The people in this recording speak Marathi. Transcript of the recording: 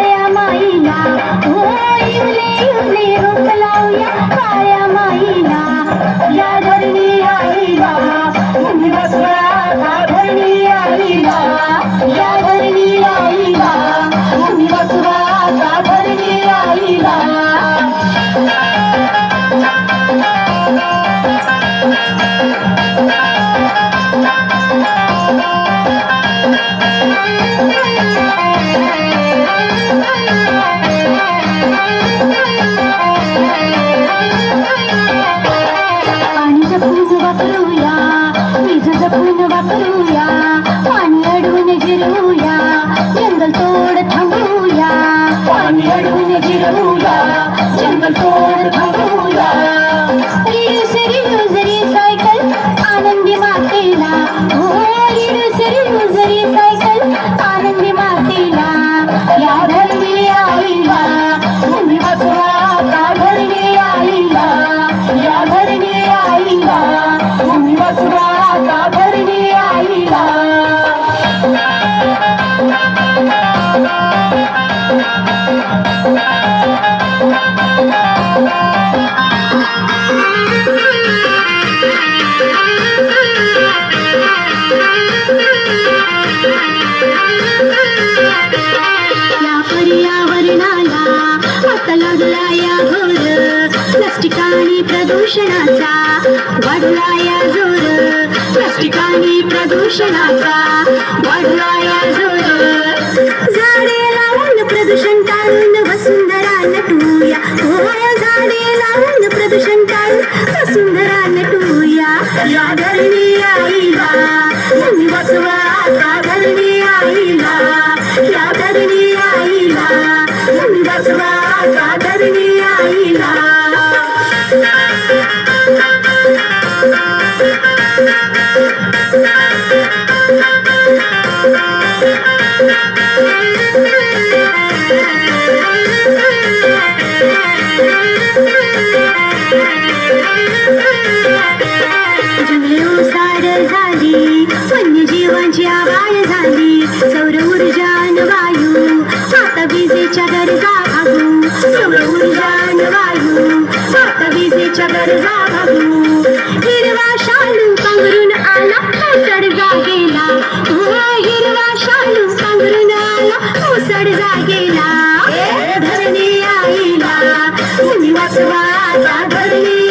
काळ्या माईला हो इवले इवले रोप लावूया काळ्या माईला या धरणी आईला तुम्ही बसवा का धरणी आईला या धरणी आईला तुम्ही बसवा का धरणी आईला पाणी जपून वापरूया वीज जपून वापरूया पाणी अडवून जिरवूया जंगल तोड थांबवूया पाणी अडवून जिरवूया जंगल तोड थांबवूया रियूज रिसायकल आनंदी मातेला हो रियूज रिसायकल आनंदी मातेला या धरणी आईला तुम्ही वाचवा का धरणी आईला या धरणी आईला तुम्ही वाचवा का धरणी आईला या पर्यावरणाला आता लागला या घोर प्लास्टिक आणि प्रदूषणाचा वाढला या जोर प्लास्टिक आणि प्रदूषणाचा वाढला या जोर झाडे लावून प्रदूषण टाळून वसुंधरा नटूया हो झाडे लावून प्रदूषण टाळून वसुंधरा नटूया या धरणी आईला तुम्ही वाचवा का धरणी आईला या धरणी आईला तुम्ही वाचवा का धरणी आईला जंगले ओसाड झाली वन्यजीवांची आवाज झाली सौर ऊर्जा आणि वायू आता विजेच्या गरजा भागू सौर ऊर्जा आणि वायू आता विजेच्या गरजा भागू हिरवा शालू पांघरून आला ओसड जागेला हो हिरवा शालू पांघरून आला ओसड जागेला धरणी आईला तुम्ही वाचवा का धरणी